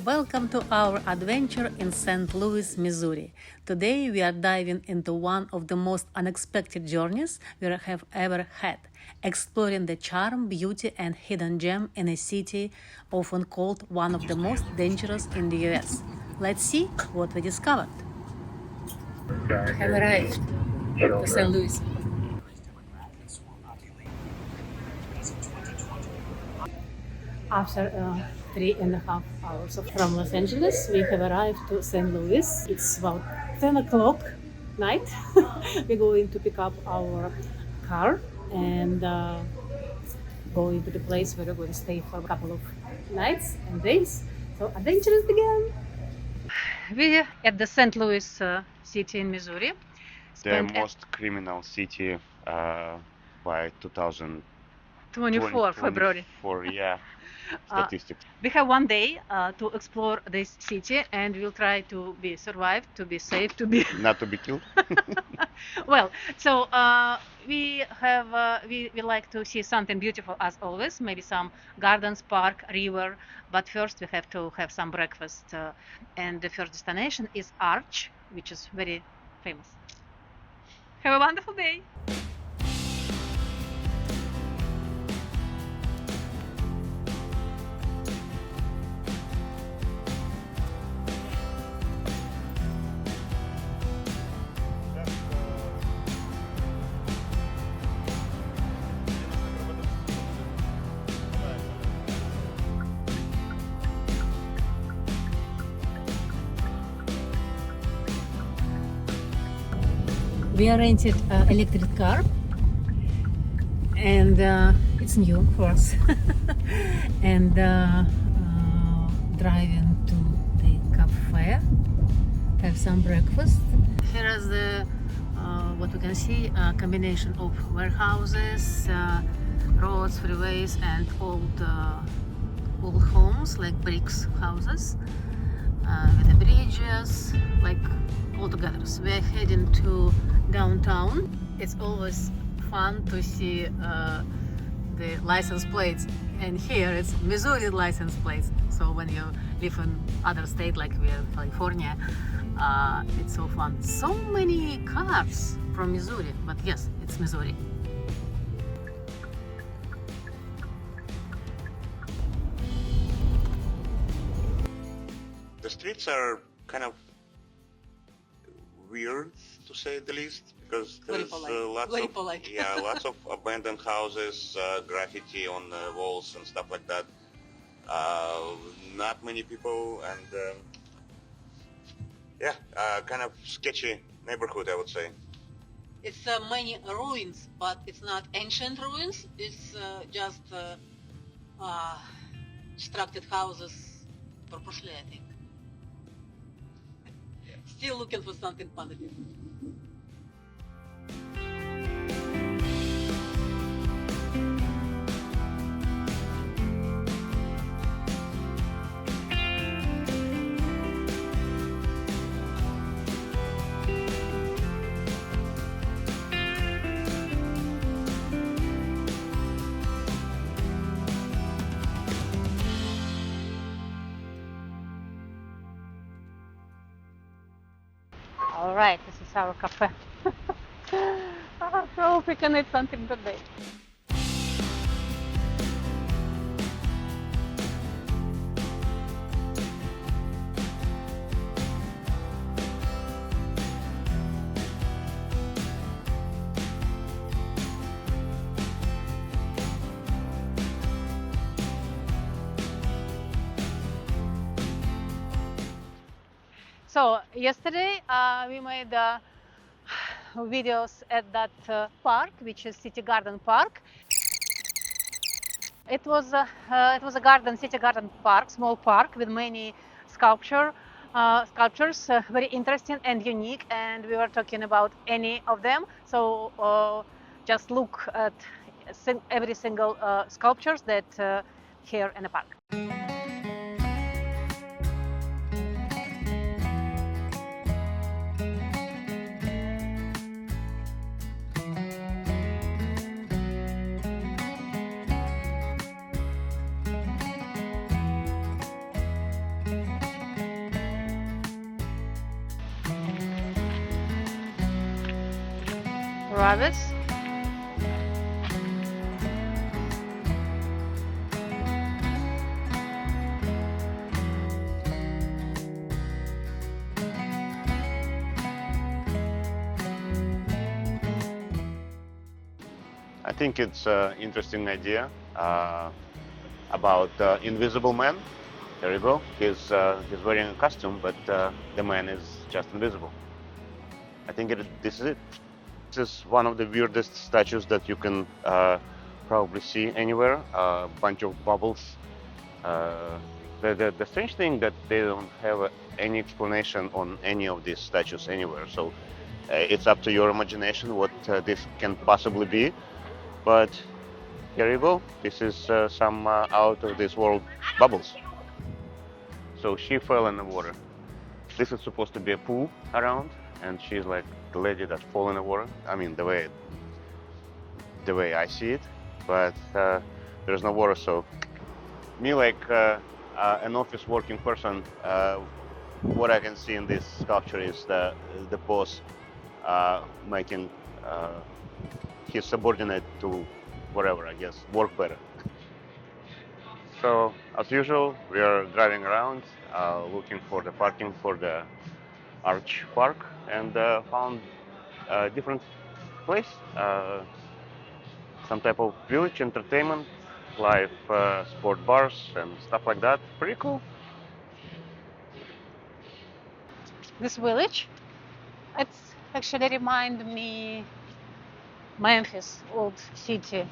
Welcome to our adventure in St. Louis, Missouri. Today we are diving into one of the most unexpected journeys we have ever had, exploring the charm, beauty, and hidden gem in a city often called one of the most dangerous in the US. Let's see what we discovered. We have arrived to St. Louis. After 3.5 hours from Los Angeles, we have arrived to St. Louis. It's about 10 o'clock night. We're going to pick up our car and going to the place where we're going to stay for a couple of nights and days. So adventures began. We're at the St. Louis city in Missouri. The most criminal city by 2024 February. Yeah, statistics. We have one day to explore this city, and we'll try to be survive, to be safe, to be Not to be killed. well. So we like to see something beautiful as always. Maybe some gardens, park, river. But first we have to have some breakfast, and the first destination is Arch, which is very famous. Have a wonderful day. We rented an electric car, and it's new for us. And driving to the cafe, have some breakfast. Here is the what we can see: a combination of warehouses, roads, freeways, and old homes like bricks houses with the bridges, like all together. So we're heading to downtown. It's always fun to see the license plates, and here it's Missouri license plates. So when you live in other state like we are California, it's so fun. So many cars from Missouri, but yes, it's Missouri. The streets are kind of weird, to say the least, because there's lots of abandoned houses, graffiti on the walls and stuff like that. Not many people, and kind of sketchy neighborhood, I would say. It's many ruins, but it's not ancient ruins. It's just constructed houses purposely, I think. Still looking for something positive. All right, this is our cafe. I hope we can eat something today. So yesterday we made videos at that park, which is City Garden Park. It was a garden, City Garden Park, small park with many sculptures, very interesting and unique. And we were talking about any of them. So just look at every single sculptures that here in the park. rabbits. I think it's an interesting idea about invisible man. There you go. He's wearing a costume, but the man is just invisible. I think this is it. This is one of the weirdest statues that you can probably see anywhere. A bunch of bubbles. The strange thing that they don't have any explanation on any of these statues anywhere. So it's up to your imagination what this can possibly be. But here you go. This is some out of this world bubbles. So she fell in the water. This is supposed to be a pool around, and she's like the lady that fell in the water. I mean, the way I see it, but there's no water. So me, like an office working person, what I can see in this sculpture is the boss making his subordinate to whatever, I guess, work better. So as usual, we are driving around looking for the parking for the Arch Park, and found a different place, some type of village entertainment, live sport bars and stuff like that. Pretty cool. This village, it's actually remind me Memphis, old city,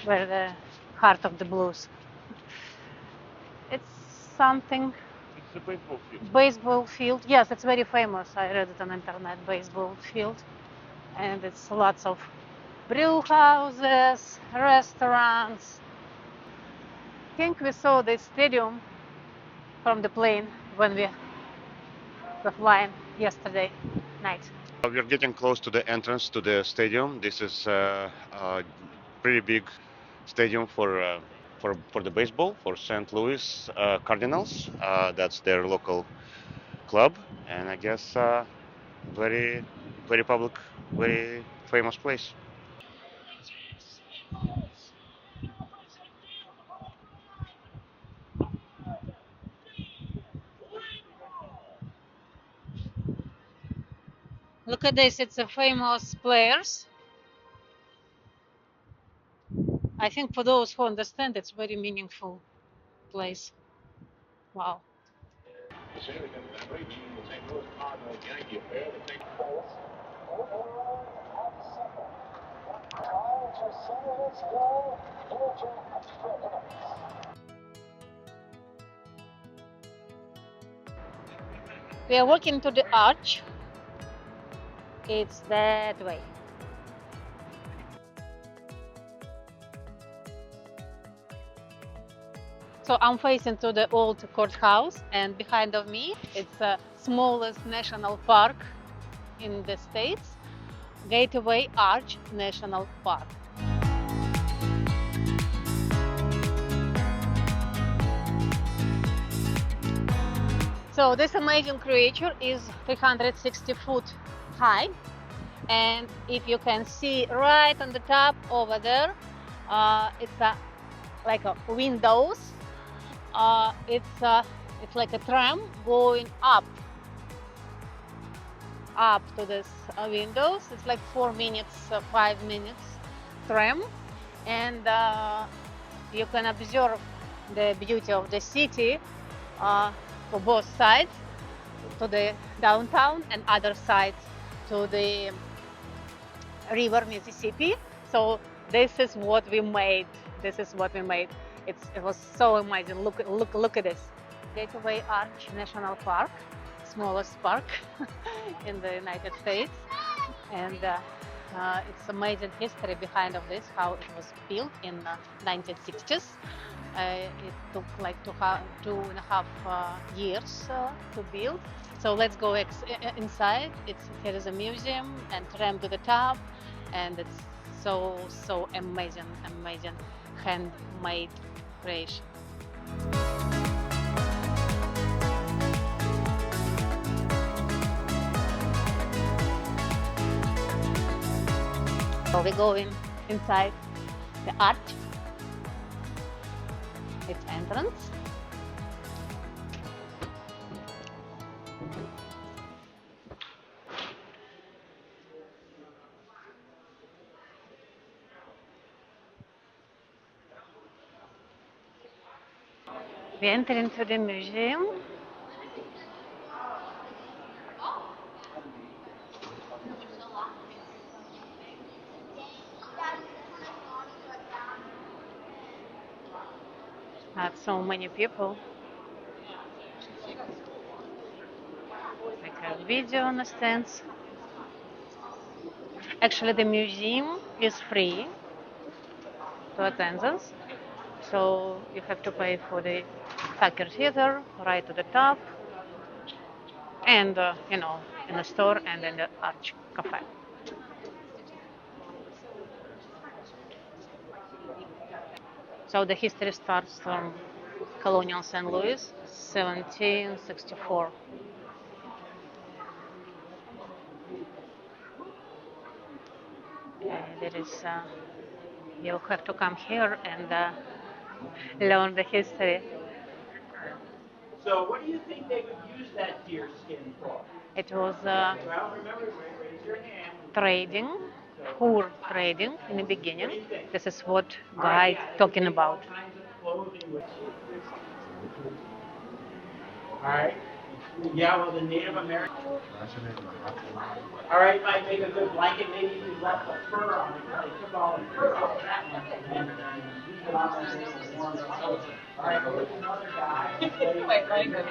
where the heart of the blues. It's something. It's a baseball field. Baseball field. Yes, it's very famous. I read it on internet. Baseball field, and it's lots of brew houses, restaurants. I think we saw the stadium from the plane when we were flying yesterday night. We're getting close to the entrance to the stadium. This is a pretty big stadium for the baseball, for St. Louis Cardinals. That's their local club, and I guess very public, very famous place. Look at this, it's a famous players. I think for those who understand, it's very meaningful place. Wow. We are walking to the arch. It's that way. So I'm facing to the old courthouse, and behind of me, it's the smallest national park in the States, Gateway Arch National Park. So this amazing creature is 360 foot high, and if you can see right on the top over there, it's like a windows. It's like a tram going up to this windows. It's like 4 minutes, 5 minutes tram, and you can observe the beauty of the city for both sides, to the downtown and other sides to the river Mississippi. So this is what we made. It was so amazing. Look at this. Gateway Arch National Park, smallest park in the United States, and it's amazing history behind of this, how it was built in 1960s. It took like 2.5 years to build. So let's go inside. Here is a museum and tram to the top, and it's so amazing handmade creation. So we're going inside the arch, its entrance. We enter into the museum. Had so many people. Like a video on the stands. Actually, the museum is free to attendance, so you have to pay for the Thacker Theater right to the top, and in the store and in the Arch Cafe. So the history starts from colonial St. Louis, 1764. There is, you have to come here and learn the history. So what do you think they would use that deer skin for? It was Well, remember, raise your hand. trading, fur trading in the beginning. What do you think? This is what All right, guy yeah, talking they make all about. kinds of clothing with. All right. Yeah, well, the Native American. All right, might make a good blanket. Maybe if you left the fur on it, they took all the fur off that one and leave it on there and it will warm their clothes. All right, here's another guy. Wait, language.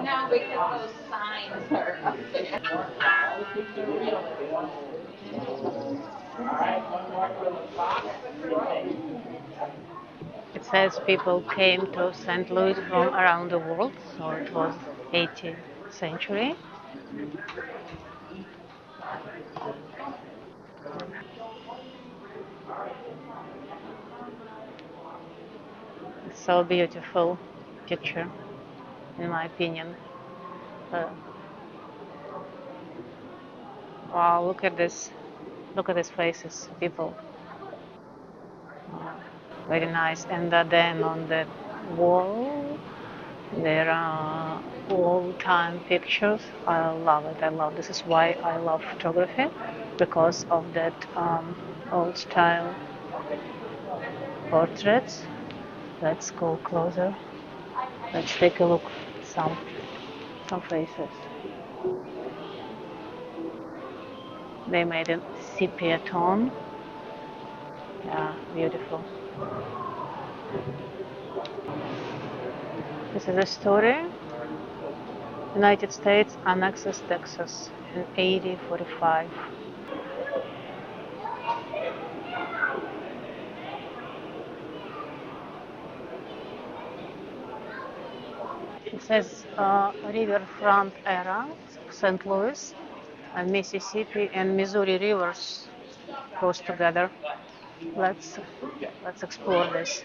No, because those signs are up there. All the things are real. All right, one more for the fox. What do you think? It says people came to St. Louis from around the world, so it was 18th century. So beautiful picture, in my opinion. Uh, wow, look at this. Look at these faces, people. Very nice. And then on the wall, there are old-time pictures. I love it. I love. This is why I love photography, because of that old-style portraits. Let's go closer. Let's take a look. Some faces. They made a sepia tone. Yeah, beautiful. This is a story. United States annexes Texas in 1845. It says riverfront era, St. Louis, and Mississippi and Missouri rivers goes together. Let's let's explore this.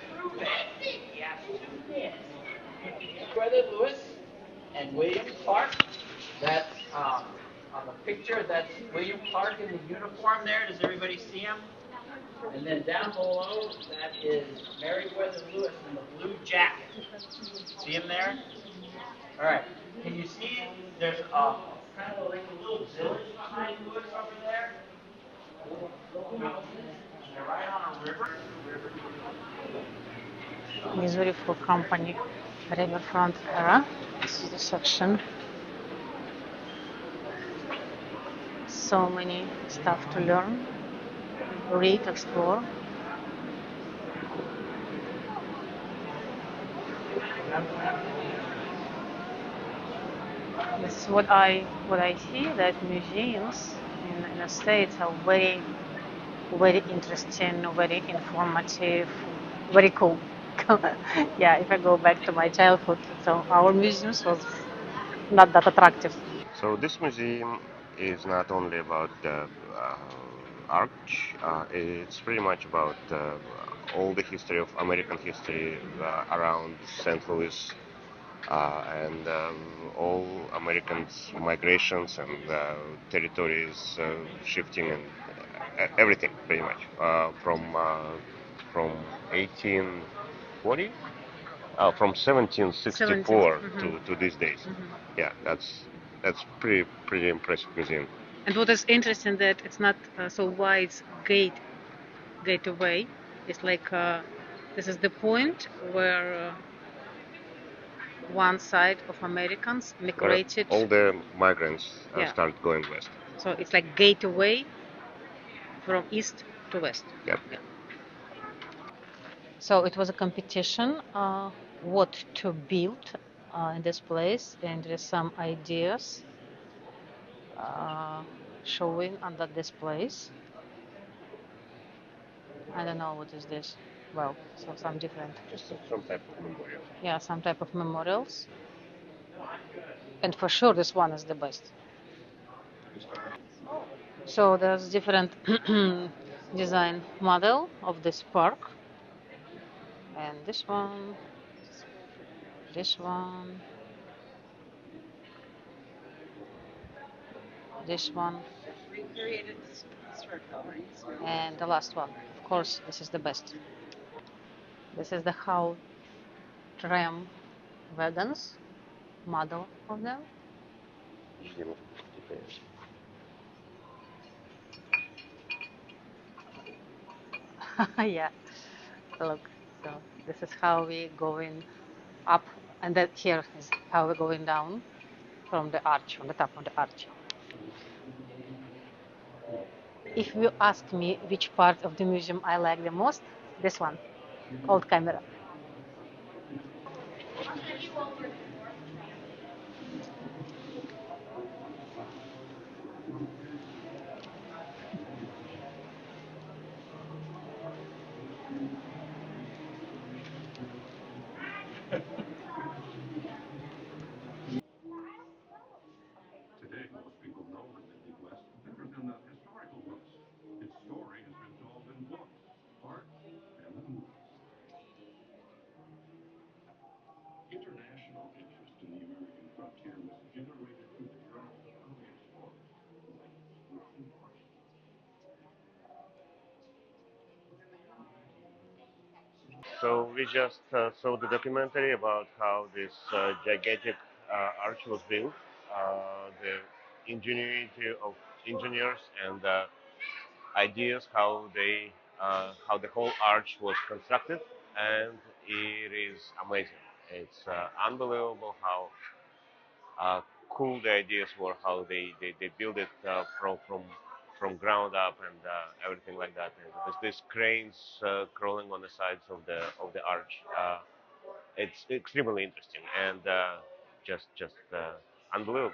Meriwether Lewis and William Clark. That's on the picture. That's William Clark in the uniform there. Does everybody see him? And then down below, that is Meriwether Lewis in the blue jacket. See him there? All right. Can you see? There's kind of like a little village behind Lewis over there. Little houses. And they're right on a river. Missouri Fur Company, riverfront era. This is the section. So many stuff to learn, read, explore. This is what I see, that museums in the States are very interesting, very informative, very cool. Yeah, if I go back to my childhood, so our museums was not that attractive. So this museum is not only about the arch, it's pretty much about all the history of American history around St. Louis and all Americans' migrations and territories shifting and everything pretty much from 1840, from 1764 to these days. Yeah, that's pretty impressive museum. And what is interesting that it's not so wide gateway. It's like this is the point where one side of Americans migrated. All the migrants Yeah. start going west. So it's like gateway from east to west. Yep. Yeah. So it was a competition what to build in this place, and there's some ideas showing under this place. I don't know what is this. Well, so some different. Just some type of memorial. Yeah, some type of memorials. And for sure, this one is the best. So there's different design model of this park. And this one, this one, this one, Recreated circles. and the last one. Of course, this is the best. This is the how tram wagons model of them. Yeah, look. So this is how we going up, and that here is how we're going down from the arch, from the top of the arch. If you ask me which part of the museum I like the most, this one, old camera. Today, most people know the Midwest better than the historical West. Its story has been told in books, art, and the movies. International interest in the American frontier was generated through the travel of early explorers like Smith and Marshall. So we just saw the documentary about how this gigantic arch was built, the ingenuity of engineers and ideas how the whole arch was constructed, and it is amazing. It's unbelievable how cool the ideas were, how they build it from ground up and everything like that. And there's these cranes crawling on the sides of the arch. It's extremely interesting and just unbelievable.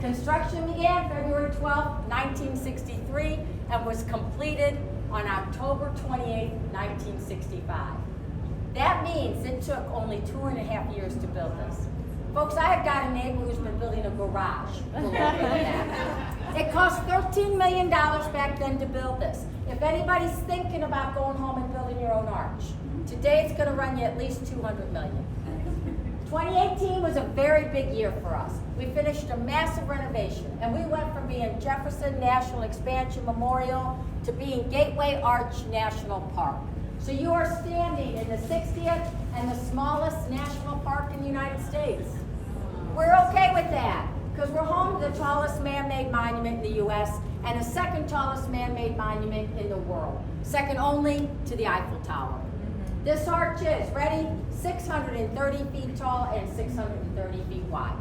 Construction began February 12, 1963, and was completed on October 28, 1965. That means it took only 2.5 years to build this. Folks, I have got a neighbor who's been building a garage for longer than that. It cost $13 million back then to build this. If anybody's thinking about going home and building your own arch, today it's going to run you at least $200 million. 2018 was a very big year for us. We finished a massive renovation, and we went from being Jefferson National Expansion Memorial to being Gateway Arch National Park. So you are standing in the 60th and the smallest national park in the United States. We're okay with that, because we're home to the tallest man-made monument in the U.S. and the second tallest man-made monument in the world, second only to the Eiffel Tower. This arch is, ready, 630 feet tall and 630 feet wide.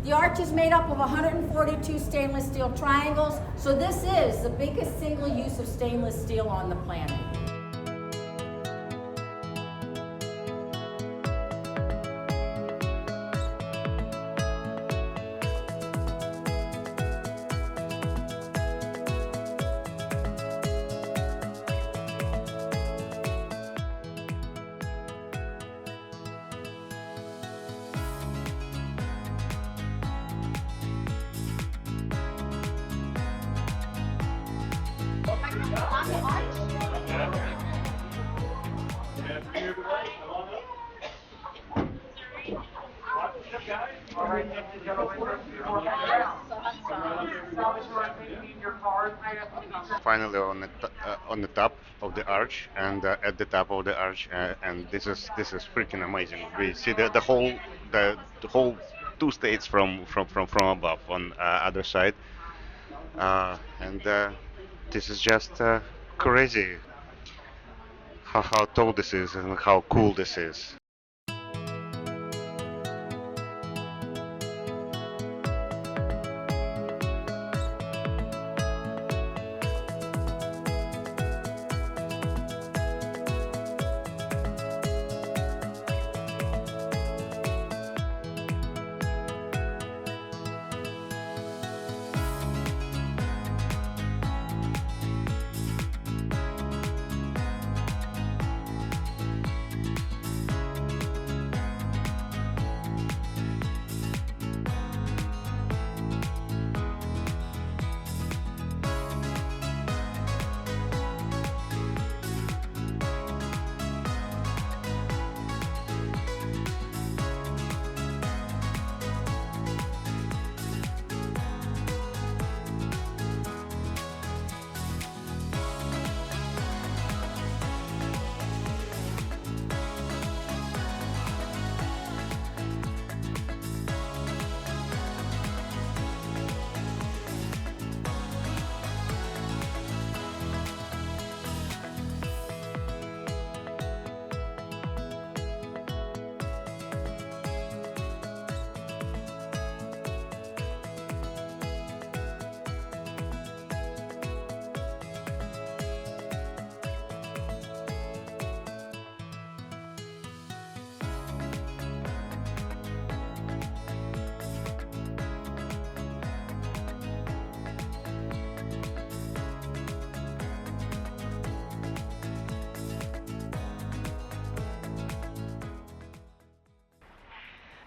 The arch is made up of 142 stainless steel triangles, so this is the biggest single use of stainless steel on the planet. On the arch? Finally on the top of the arch, and at the top of the arch, and this is freaking amazing. We see the whole two states from above on other side, and this is just crazy how tall this is and how cool this is.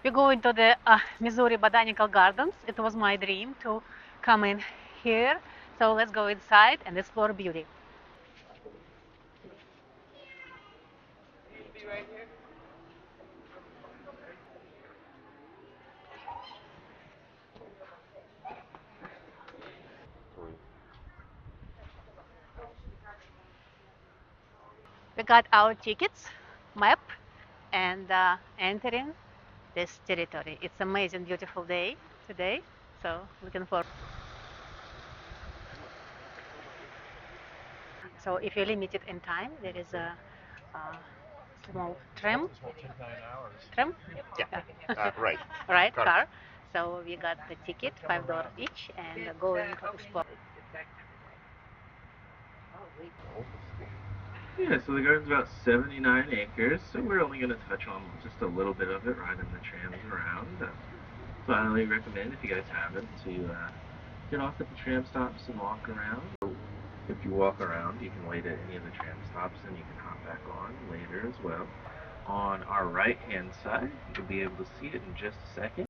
We're going to the Missouri Botanical Gardens. It was my dream to come in here. So let's go inside and explore beauty. We got our tickets, map, and entering this territory. It's amazing, beautiful day today. So looking forward. So if you're limited in time, there is a small tram. Tram? Yeah, Yeah. right. Right, Car. car. So we got the ticket, $5 each, and going to explore. Yeah, so the garden's about 79 acres, so we're only going to touch on just a little bit of it, riding the trams around. So I highly recommend, if you guys haven't, to get off at the tram stops and walk around. If you walk around, you can wait at any of the tram stops and you can hop back on later as well. On our right-hand side, you'll be able to see it in just a second.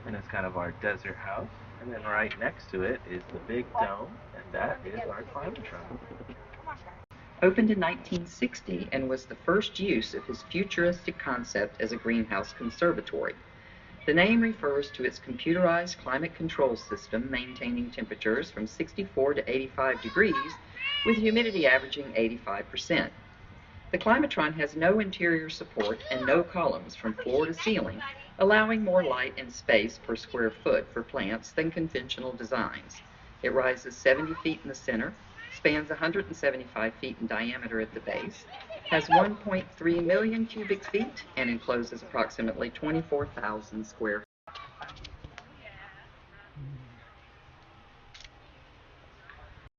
And it's kind of our desert house. And then right next to it is the big dome, and that is our climatron. Opened in 1960 and was the first use of his futuristic concept as a greenhouse conservatory. The name refers to its computerized climate control system maintaining temperatures from 64 to 85 degrees with humidity averaging 85%. The climatron has no interior support and no columns from floor to ceiling, allowing more light and space per square foot for plants than conventional designs. It rises 70 feet in the center, spans 175 feet in diameter at the base, has 1.3 million cubic feet, and encloses approximately 24,000 square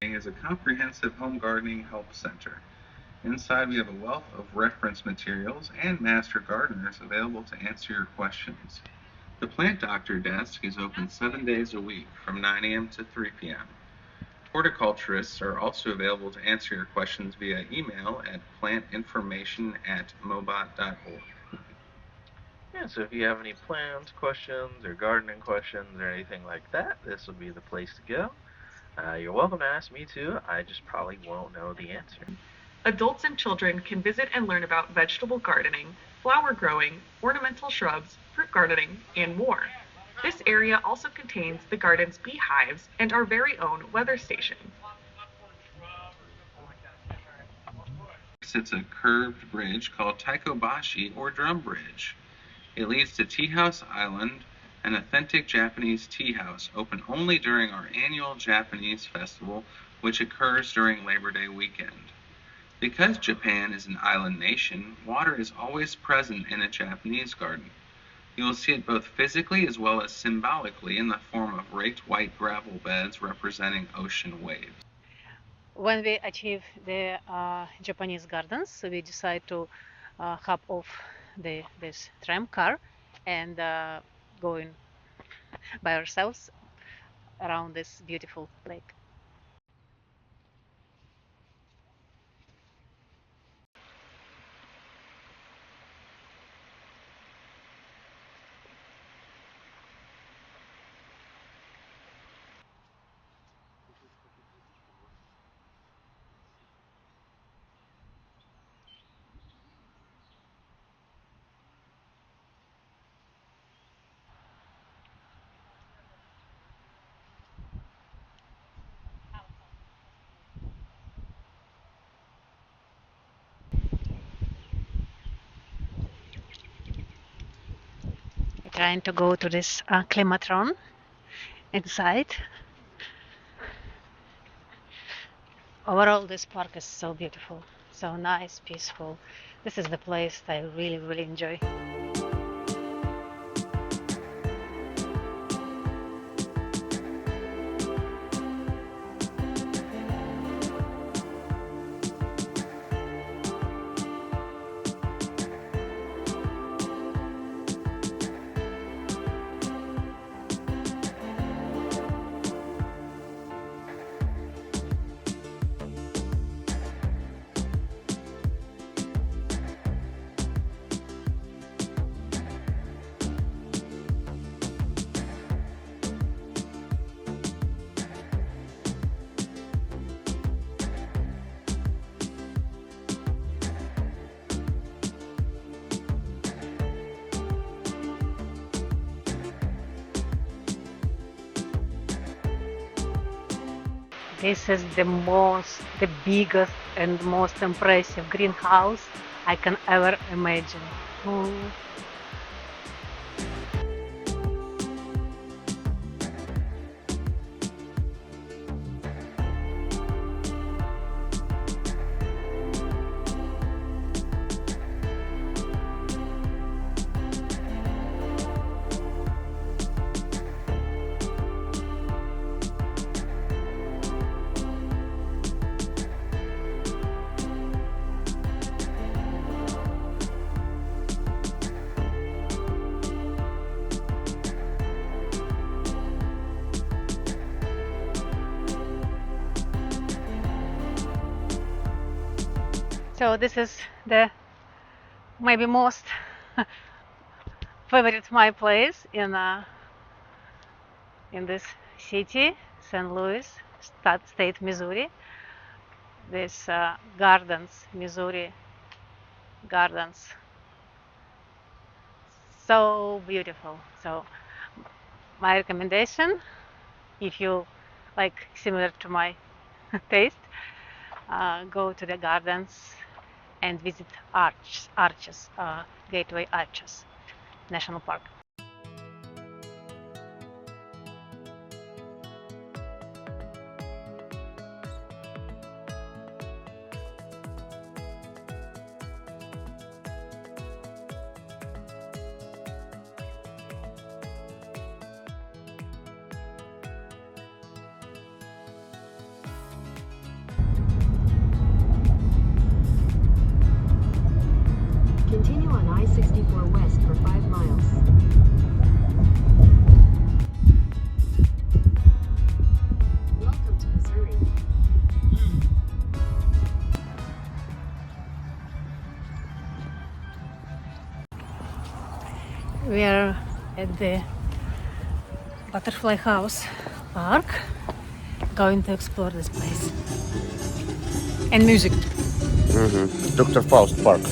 feet. Is a comprehensive home gardening help center. Inside we have a wealth of reference materials and master gardeners available to answer your questions. The Plant Doctor desk is open 7 days a week from 9 a.m. to 3 p.m. Horticulturists are also available to answer your questions via email at plantinformation@mobot.org. Yeah, so if you have any plant questions or gardening questions or anything like that, this will be the place to go. You're welcome to ask me too. I just probably won't know the answer. Adults and children can visit and learn about vegetable gardening, flower growing, ornamental shrubs, fruit gardening, and more. This area also contains the garden's beehives and our very own weather station. Sits a curved bridge called Taikobashi or Drum Bridge. It leads to Tea House Island, an authentic Japanese tea house open only during our annual Japanese festival, which occurs during Labor Day weekend. Because Japan is an island nation, water is always present in a Japanese garden. You will see it both physically as well as symbolically in the form of raked white gravel beds representing ocean waves. When we achieve the Japanese gardens, so we decide to hop off this tram car and going by ourselves around this beautiful lake. We're trying to go to this climatron inside. Overall, this park is so beautiful, so nice, peaceful. This is the place I really, really enjoy. This is the biggest and most impressive greenhouse I can ever imagine. Ooh. So this is the maybe most favorite my place in this city, St. Louis, state Missouri. This gardens, Missouri gardens, so beautiful. So my recommendation, if you like similar to my taste, go to the gardens and visit Gateway Arches National Park. Continue on I-64 West for 5 miles. Welcome to Missouri. We are at the Butterfly House Park, going to explore this place. And music. Dr. Faust Park.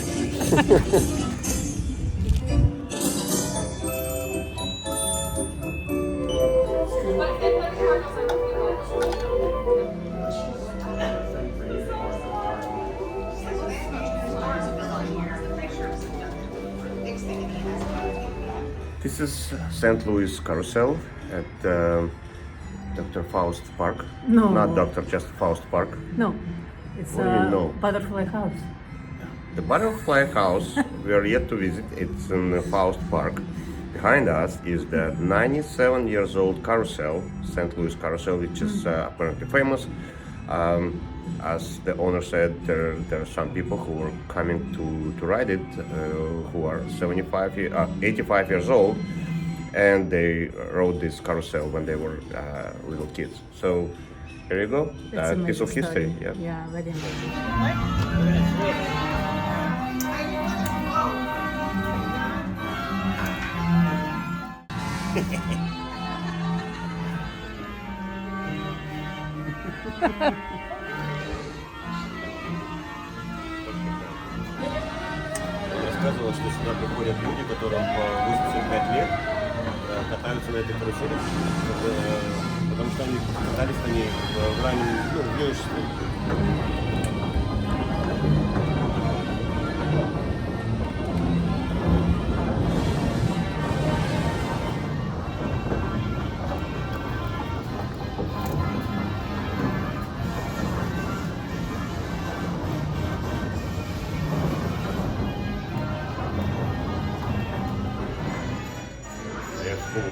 This is St. Louis Carousel at Dr. Faust Park. No. Not Dr. just Faust Park. No, it's What do you mean, no? Butterfly House. The Butterfly House we are yet to visit. It's in Faust Park. Behind us is the 97 years old carousel, St. Louis Carousel, which is apparently famous. As the owner said, there are some people who were coming to ride it who are 85 years old, and they rode this carousel when they were little kids. So here you go, a piece of history. Yeah, very amazing. Он рассказывал, что сюда приходят люди, которым по 85 лет, катаются на этой карусели, потому что они катались на ней в раннем, в юношестве.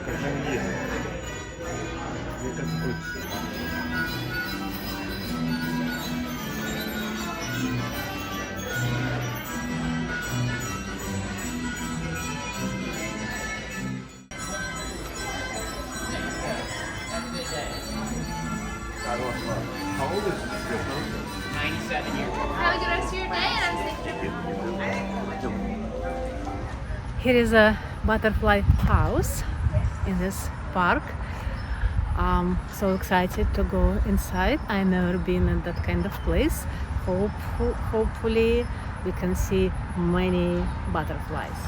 Как же они ездят? Мне кажется, будет... How old is your son? 97 years old. Have a good rest of your day, and I'm safe. Here is a butterfly house in this park. So excited to go inside. I've never been in that kind of place. Hopefully we can see many butterflies.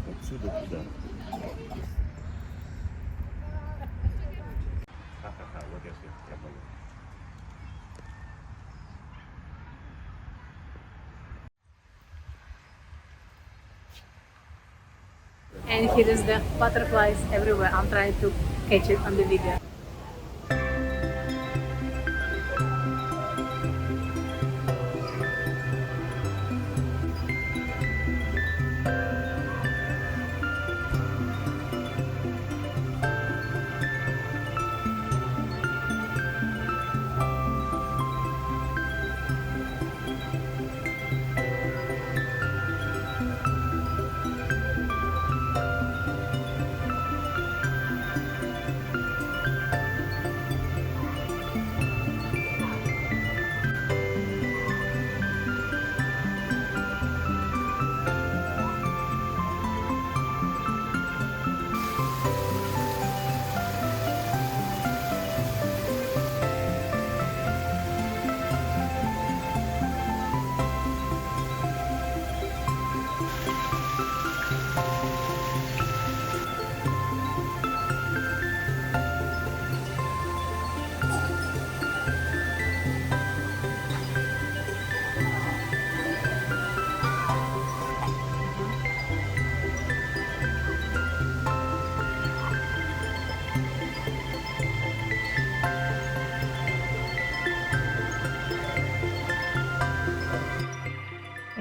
Отсюда туда. Вот я понял. And here is the butterflies everywhere. I'm trying to catch it on the video.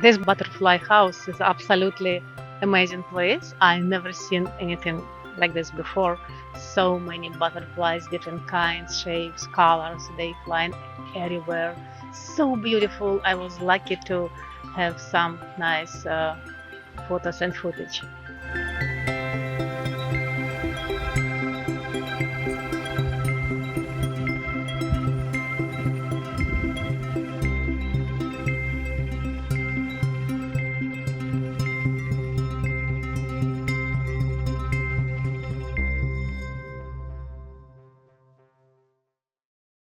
This butterfly house is absolutely amazing place. I've never seen anything like this before. So many butterflies, different kinds, shapes, colors, they fly everywhere. So beautiful. I was lucky to have some nice photos and footage.